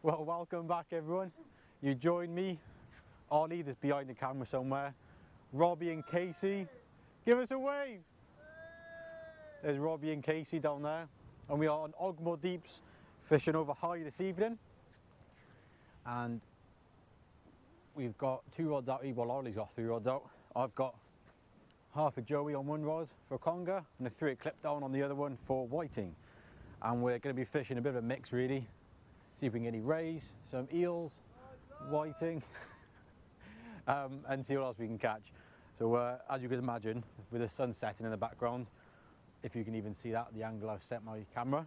Well, welcome back everyone. You joined me, Ollie that's behind the camera somewhere, Robbie and Casey. Give us a wave! There's Robbie and Casey down there, and we are on Ogmore Deeps fishing over high this evening. And we've got 2 rods out, well Ollie's got 3 rods out. I've got half a joey on one rod for conger and a 3 clip down on the other one for whiting. And we're going to be fishing a bit of a mix really. See if we can get any rays, some eels, whiting, and see what else we can catch. So as you can imagine, with the sun setting in the background, if you can even see that, the angle I've set my camera,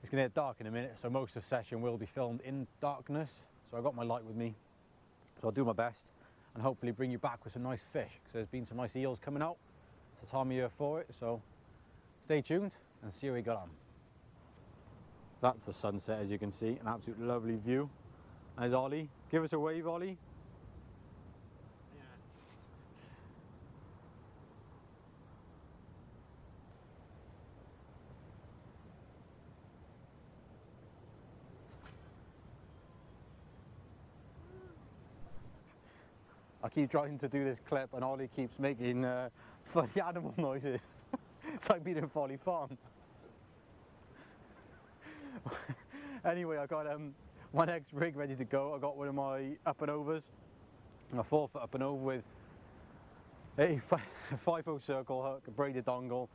it's going to get dark in a minute, so most of the session will be filmed in darkness. So I've got my light with me, so I'll do my best and hopefully bring you back with some nice fish, because there's been some nice eels coming out. It's the time of year for it, so stay tuned and see how we got on. That's the sunset, as you can see, an absolute lovely view. And there's Ollie. Give us a wave, Ollie. I keep trying to do this clip and Ollie keeps making funny animal noises. It's like being in Folly Farm. Anyway, I got my next rig ready to go. I got one of my up and overs, a 4-foot up and over with a 5/0 circle hook, a braided dongle,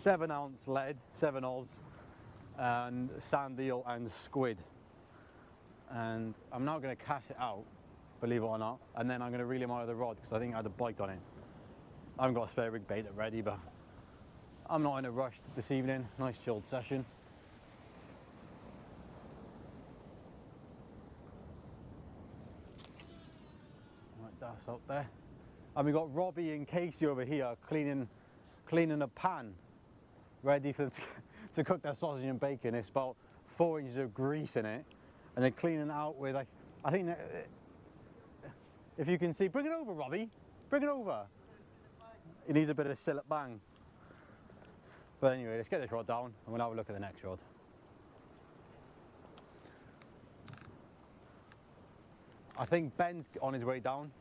7-ounce lead, 7 Oz, and sand eel and squid. And I'm now going to cast it out, believe it or not, and then I'm going to reel in my other rod because I think I had a bite on it. I haven't got a spare rig bait ready, but I'm not in a rush this evening. Nice chilled session. Right, that's up there. And we got Robbie and Casey over here cleaning a pan, ready for them to cook their sausage and bacon. It's about 4 inches of grease in it, and they're cleaning it out with, like, I think that, if you can see, bring it over, Robbie, bring it over. It needs a bit of a sillet bang. But anyway, let's get this rod down and we'll have a look at the next rod. I think Ben's on his way down.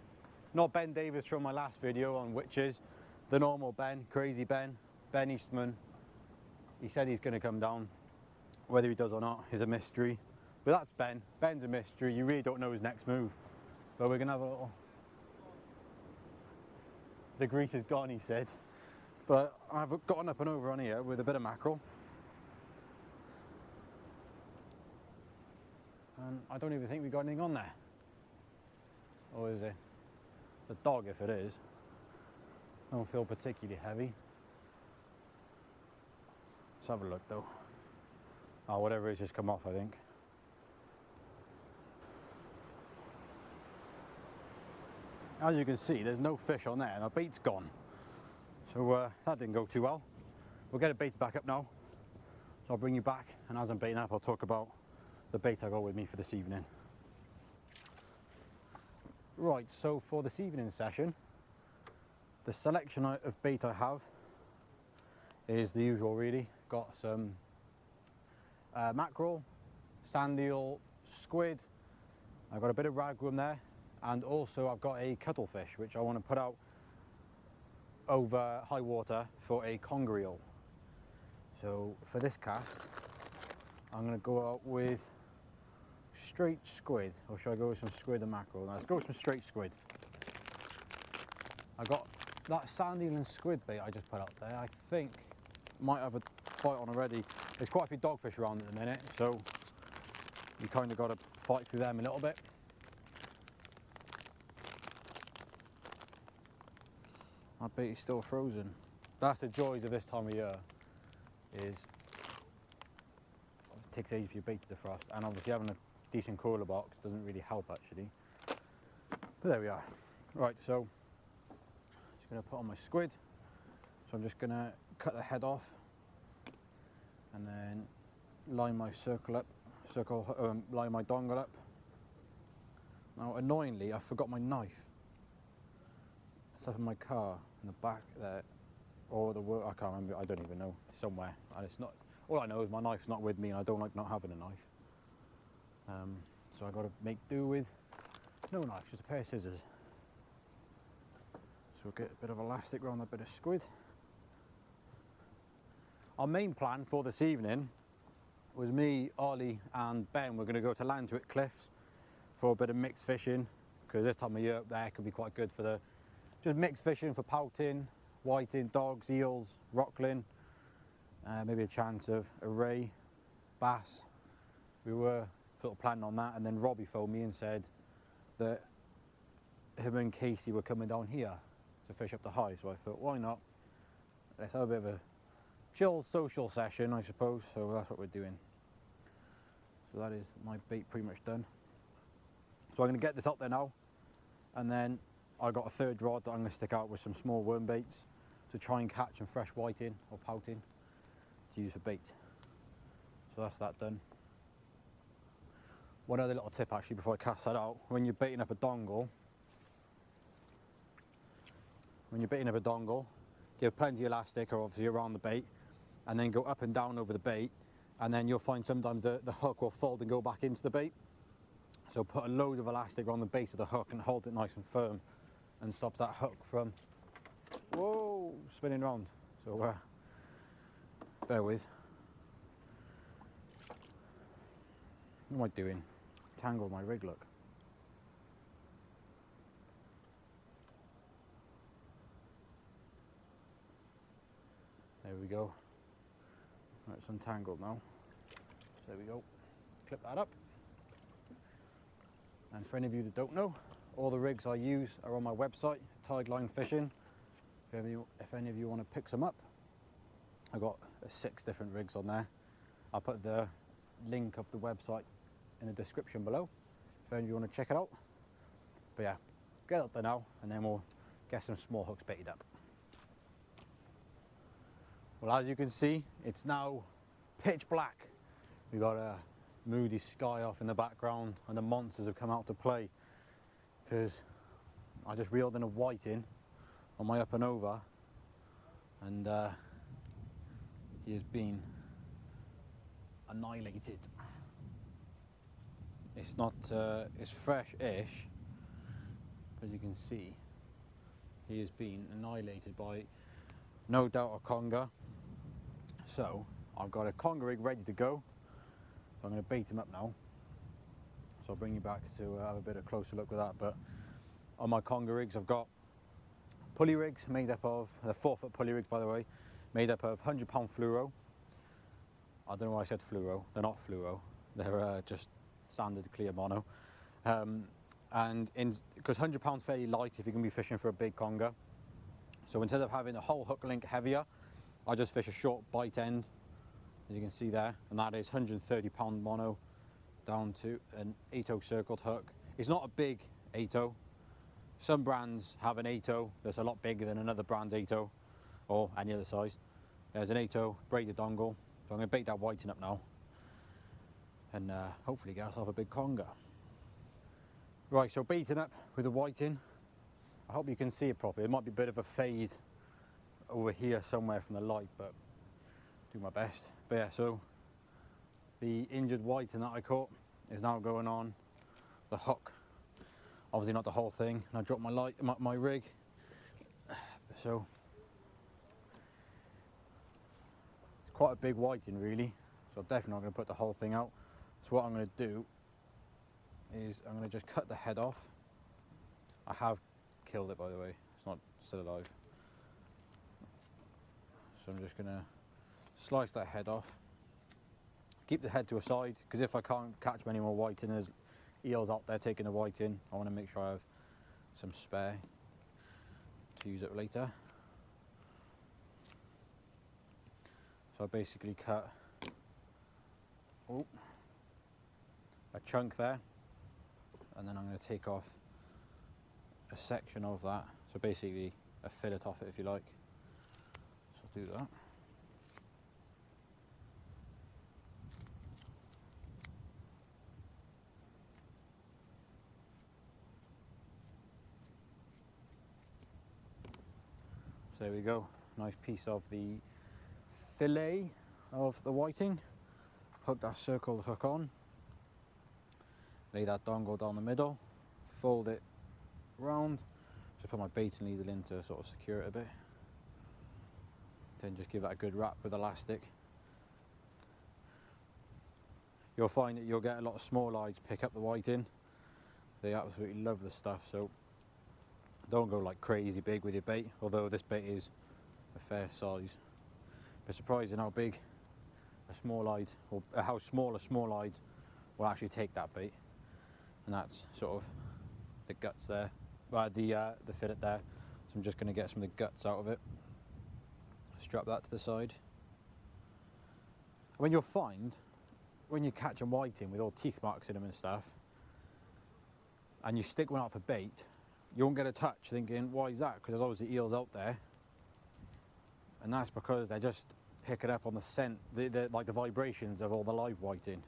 Not Ben Davis from my last video on witches, the normal Ben, crazy Ben, Ben Eastman. He said he's going to come down. Whether he does or not is a mystery. But that's Ben. Ben's a mystery. You really don't know his next move. But we're going to have a little... The grease is gone, he said. But I've gotten up and over on here with a bit of mackerel. And I don't even think we got anything on there. Or is it? It's a dog if it is. Don't feel particularly heavy. Let's have a look though. Oh, whatever it is just come off, I think. As you can see, there's no fish on there and our bait's gone. So that didn't go too well. We'll get it baited back up now. So I'll bring you back, and as I'm baiting up, I'll talk about the bait I got with me for this evening. Right, so for this evening session, the selection of bait I have is the usual really. Got some mackerel, sand eel, squid. I've got a bit of ragworm there, and also I've got a cuttlefish which I want to put out over high water for a conger eel. So for this cast, I'm going to go out with straight squid, or should I go with some squid and mackerel? Now, let's go with some straight squid. I got that sand eel and squid bait I just put out there. I think might have a bite on already. There's quite a few dogfish around at the minute, so you kind of got to fight through them a little bit. My bait is still frozen. That's the joys of this time of year, is it takes ages for your bait to defrost, and obviously having a decent cooler box doesn't really help actually. But there we are. Right, so just going to put on my squid. So I'm just going to cut the head off and then line my line my dongle up. Now annoyingly I forgot my knife. It's up in my car in the back there, or the work, I can't remember, I don't even know, somewhere, and it's not, all I know is my knife's not with me and I don't like not having a knife. So I got to make do with no knife, just a pair of scissors. So we'll get a bit of elastic around that bit of squid. Our main plan for this evening was me, Ollie and Ben were going to go to Lantwick Cliffs for a bit of mixed fishing, because this time of year up there could be quite good for the just mixed fishing for pouting, whiting, dogs, eels, rockling, maybe a chance of a ray, bass. We were sort of planning on that, and then Robbie phoned me and said that him and Casey were coming down here to fish up the high, so I thought, why not? Let's have a bit of a chill social session, I suppose, so that's what we're doing. So that is my bait pretty much done. So I'm going to get this up there now, and then I got a third rod that I'm going to stick out with some small worm baits to try and catch some fresh whiting or pouting to use for bait. So that's that done. One other little tip actually before I cast that out: when you're baiting up a dongle, give plenty of elastic or obviously around the bait, and then go up and down over the bait, and then you'll find sometimes the hook will fold and go back into the bait. So put a load of elastic on the base of the hook and hold it nice and firm, and stops that hook from spinning around. So bear with. What am I doing? Tangled my rig, look. There we go. Right, it's untangled now. There we go. Clip that up. And for any of you that don't know, all the rigs I use are on my website, Tideline Fishing. If any of you want to pick some up, I've got 6 different rigs on there. I'll put the link of the website in the description below if any of you want to check it out. But yeah, get up there now, and then we'll get some small hooks baited up. Well, as you can see, it's now pitch black. We've got a moody sky off in the background, and the monsters have come out to play, because I just reeled in a whiting on my up and over, and he has been annihilated. It's not, it's fresh-ish, but you can see he has been annihilated by no doubt a conger. So I've got a conger rig ready to go. So I'm going to bait him up now. So I'll bring you back to have a bit of closer look with that. But on my conger rigs, I've got pulley rigs made up of, they're 4-foot pulley rigs by the way, made up of 100-pound fluoro. I don't know why I said fluoro, they're not fluoro, they're just standard clear mono. And because 100 pounds fairly light if you're going to be fishing for a big conger. So instead of having the whole hook link heavier, I just fish a short bite end, as you can see there, and that is 130-pound mono down to an 8/0 circled hook. It's not a big 8/0. Some brands have an 8/0 that's a lot bigger than another brand's 8/0 or any other size. There's an 8/0 braided dongle, so I'm going to bait that whiting up now and hopefully get ourselves a big conger. Right, so baiting up with the whiting. I hope you can see it properly. It might be a bit of a fade over here somewhere from the light, but do my best. But yeah, so the injured whiting that I caught is now going on the hook. Obviously not the whole thing, and I dropped my rig. So it's quite a big whiting really, so I'm definitely not going to put the whole thing out. So what I'm going to do is I'm going to just cut the head off. I have killed it, by the way, it's not still alive. So I'm just going to slice that head off. Keep the head to a side, because if I can't catch many more whiting, there's eels out there taking the whiting. I want to make sure I have some spare to use it later. So I basically cut a chunk there, and then I'm going to take off a section of that, so basically a fillet off it if you like. So I'll do that. So there we go, nice piece of the fillet of the whiting. Hook that circle hook on. Lay that dongle down the middle, fold it round, just put my baiting needle in to sort of secure it a bit. Then just give that a good wrap with elastic. You'll find that you'll get a lot of small eyes pick up the whiting. They absolutely love the stuff, so don't go like crazy big with your bait, although this bait is a fair size. But surprising how big a small-eyed, or how small a small-eyed will actually take that bait. And that's sort of the guts there, the fillet there. So I'm just going to get some of the guts out of it. Strap that to the side. When you'll find, when you catch a whiting with all teeth marks in them and stuff, and you stick one out for bait, you won't get a touch thinking, why is that? Because there's obviously eels out there. And that's because they're just picking up on the scent, like the vibrations of all the live whiting.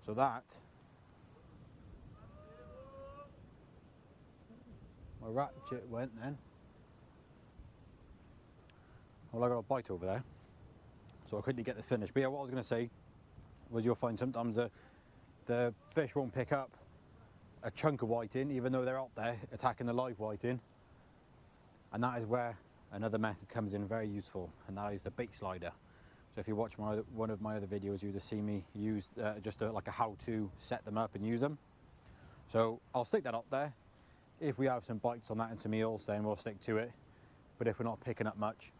So that, my ratchet went then. Well, I got a bite over there, so I couldn't get the finish. But yeah, what I was going to say was you'll find sometimes the fish won't pick up a chunk of whiting, even though they're out there attacking the live whiting. And that is where another method comes in very useful, and that is the bait slider. So if you watch one of my other videos, you would have seen me use like a how to set them up and use them. So I'll stick that up there. If we have some bites on that and some eels, then we'll stick to it. But if we're not picking up much,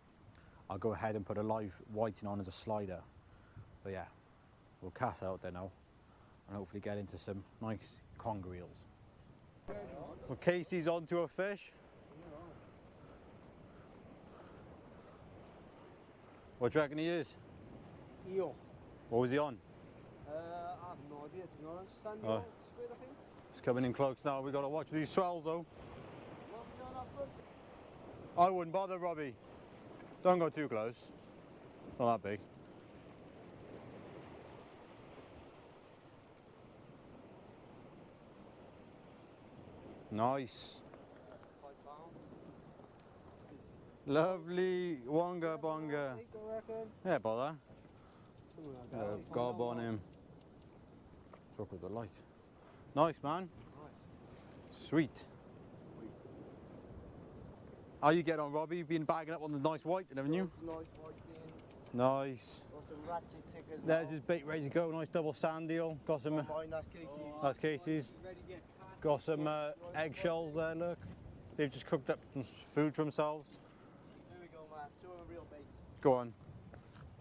I'll go ahead and put a live whiting on as a slider. But yeah, we'll cast out there now and hopefully get into some nice conger eels. Well, Casey's onto a fish. What do you reckon he is? Eel. What was he on? I have no idea, to be honest. Sand eel, squid, I think. It's coming in close now. We've got to watch these swells though. I wouldn't bother, Robbie. Don't go too close. Not that big. Nice. Lovely wonga bonga. Yeah, bother. Gob on him. Talk with the light. Nice, man. Nice. Sweet. How you get on, Robbie? You've been bagging up on the nice white, haven't you? Nice white beans. Nice. Got some ratchet tickers. There's his bait ready to go. Nice double sand eel. Got some. That's Casey's. That's Casey's. Got some eggshells there. Look, they've just cooked up some food for themselves. Here we go, man. Show him a real bait. Go on.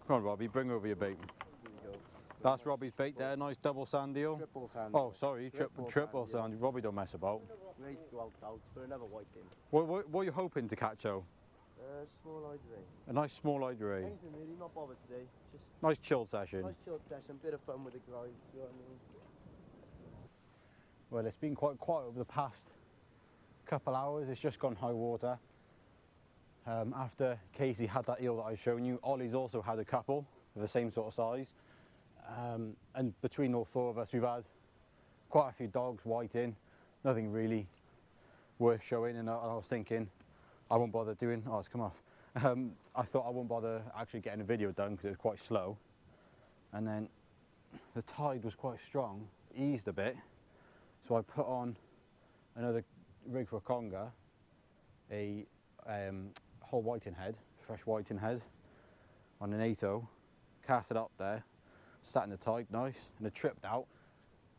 Come on, Robbie. Bring over your bait. Here we go. That's Robbie's bait there. Nice double sand eel. Triple sand. Oh, sorry. Triple sand. Robbie don't mess about. Ready to go out for another white bin. What are you hoping to catch, though? Small-eyed ray. A nice small-eyed ray. Anything really, not bothered today. Just Nice chilled session. nice chilled session, bit of fun with the guys. You know what I mean? Well, it's been quite quiet over the past couple hours. It's just gone high water. After Casey had that eel that I've shown you, Ollie's also had a couple of the same sort of size. And between all four of us, we've had quite a few dogs, whiting, nothing really worth showing. And I was thinking, I won't bother doing, oh, it's come off. I thought I won't bother actually getting a video done because it was quite slow. And then the tide was quite strong, eased a bit. So I put on another rig for a conger, a whole whiting head, fresh whiting head, on an 8-0, cast it up there, sat in the tide nice, and it tripped out,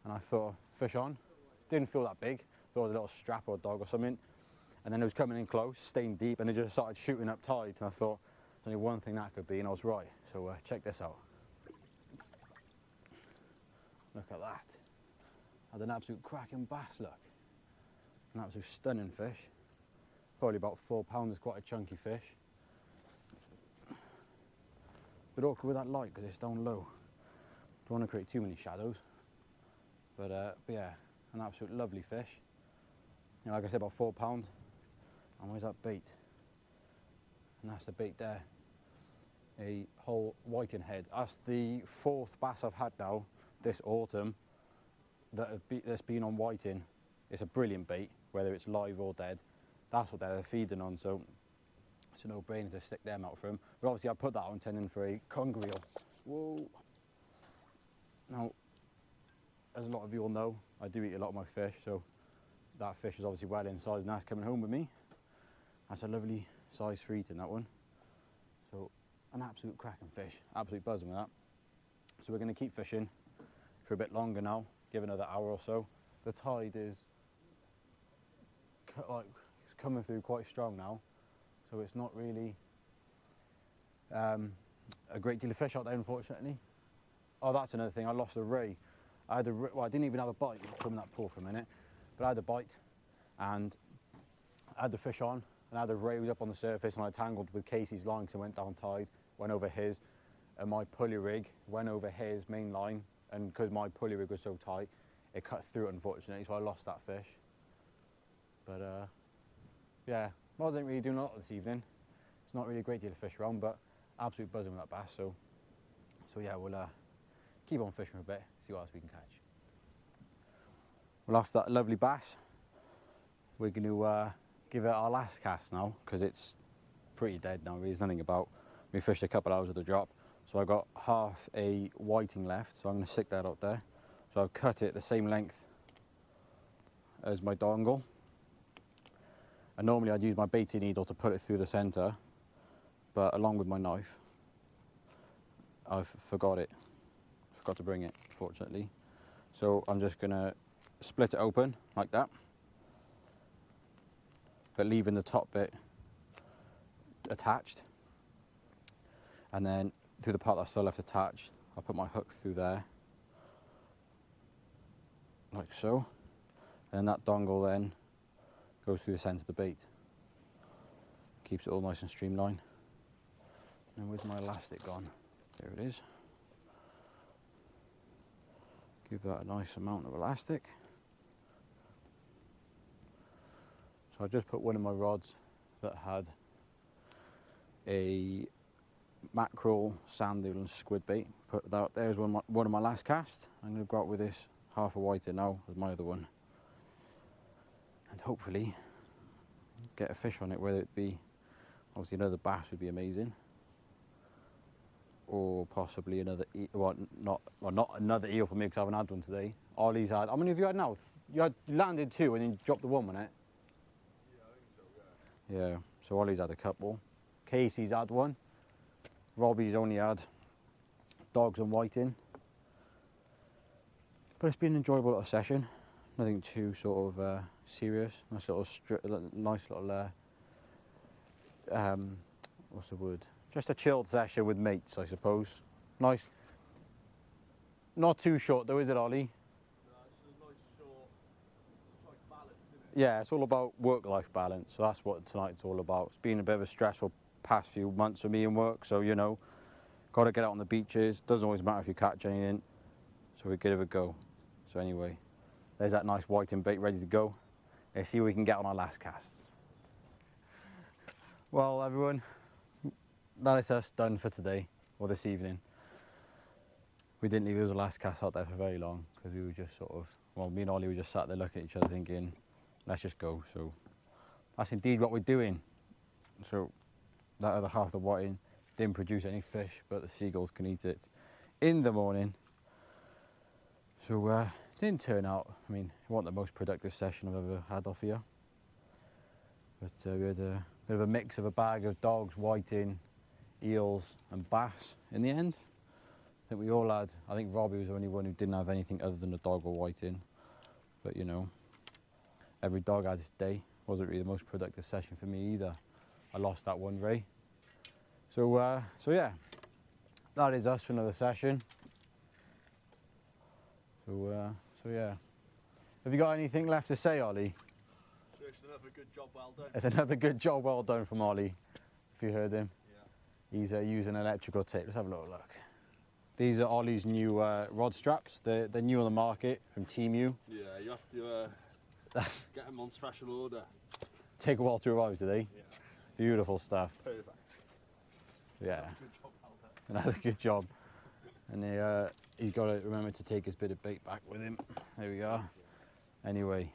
and I thought, fish on. Didn't feel that big, thought it was a little strap or a dog or something, and then it was coming in close, staying deep, and it just started shooting up tide, and I thought, there's only one thing that could be, and I was right. So check this out. Look at that. Had an absolute cracking bass, look. An absolute stunning fish. Probably about 4 pounds, it's quite a chunky fish. Bit awkward with that light because it's down low. Don't want to create too many shadows. But yeah, an absolute lovely fish. You know, like I said, about 4 pounds. And where's that bait? And that's the bait there. A whole whiting head. That's the 4th bass I've had now this autumn that's been on whiting. It's a brilliant bait, whether it's live or dead. That's what they're feeding on, so it's a no-brainer to stick them out for them. But obviously I put that on intending for a conger eel. Whoa. Now, as a lot of you all know, I do eat a lot of my fish, so that fish is obviously well in size and that's coming home with me. That's a lovely size 3 tin, that one. So an absolute cracking fish, absolute buzzing with that. So we're going to keep fishing for a bit longer now, give another hour or so. The tide is like coming through quite strong now, so it's not really a great deal of fish out there, unfortunately. Oh, that's another thing, I lost a ray. I didn't even have a bite. I'll in that pool for a minute, but I had a bite and I had the fish on and I had a ray was up on the surface, and I tangled with Casey's line because it went down tide, went over his, and my pulley rig went over his main line, and because my pulley rig was so tight, it cut through it, unfortunately, so I lost that fish. But yeah, I wasn't really doing a lot this evening. It's not really a great deal of fish around, but absolute buzzing with that bass. So yeah, we'll keep on fishing for a bit, see what else we can catch. Well, after that lovely bass, we're going to give it our last cast now, because it's pretty dead now. There's nothing about. We fished a couple hours of the drop, so I've got half a whiting left, so I'm going to stick that out there. So I've cut it the same length as my dongle, and normally I'd use my baiting needle to put it through the centre, but along with my knife I've forgot to bring it, fortunately. So I'm just going to split it open like that, but leaving the top bit attached, and then through the part that's still left attached, I'll put my hook through there like so, and that dongle then goes through the centre of the bait, keeps it all nice and streamlined. And where's my elastic gone? There it is. Give that a nice amount of elastic. So I just put one of my rods that had a mackerel, sand eel and squid bait. Put that, there's one of my last casts. I'm going to go out with this half a whiter now as my other one, and hopefully get a fish on it, whether it be obviously another bass would be amazing, or possibly another not another eel for me, because I haven't had one today. Ollie's had, how many have you had now? You landed 2 and then you dropped the one, wasn't it? Yeah, I think so, yeah. Yeah, so Ollie's had a couple. Casey's had one. Robbie's only had dogs and whiting. But it's been an enjoyable little session. Nothing too sort of serious. Nice little what's the word? Just a chilled session with mates, I suppose. Nice. Not too short though, is it, Ollie? No, it's a nice short, it's like balance, isn't it? Yeah, it's all about work-life balance. So that's what tonight's all about. It's been a bit of a stressful past few months for me and work. So, you know, got to get out on the beaches. Doesn't always matter if you catch anything. So we give it a go. So anyway, there's that nice whiting bait ready to go. Let's see what we can get on our last casts. Well, everyone, that is us done for today, or this evening. We didn't leave it as a last cast out there for very long, because we were just sort of, well, me and Ollie were just sat there looking at each other thinking, let's just go. So that's indeed what we're doing. So that other half of the whiting didn't produce any fish, but the seagulls can eat it in the morning. So didn't turn out, I mean, it wasn't the most productive session I've ever had off here. But we had a bit of a mix of a bag of dogs, whiting, eels and bass in the end. I think we all had, I think Robbie was the only one who didn't have anything other than a dog or whiting. But you know, every dog had its day. Wasn't really the most productive session for me either. I lost that one ray. So yeah, that is us for another session. So yeah. Have you got anything left to say, Ollie? It's another good job well done. It's another good job well done from Ollie, if you heard him. Yeah. He's using electrical tape. Let's have a little look. These are Ollie's new rod straps. They're new on the market from Temu. Yeah, you have to get them on special order. Take a while to arrive today. Yeah. Beautiful stuff. Perfect. Yeah, Good job well done. another good job. And he's got to remember to take his bit of bait back with him. There we are. Anyway.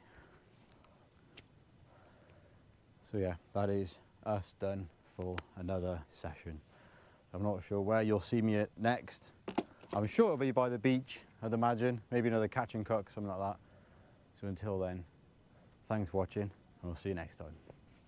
So yeah, that is us done for another session. I'm not sure where you'll see me at next. I'm sure it'll be by the beach, I'd imagine. Maybe another catch and cook, something like that. So until then, thanks for watching, and we'll see you next time.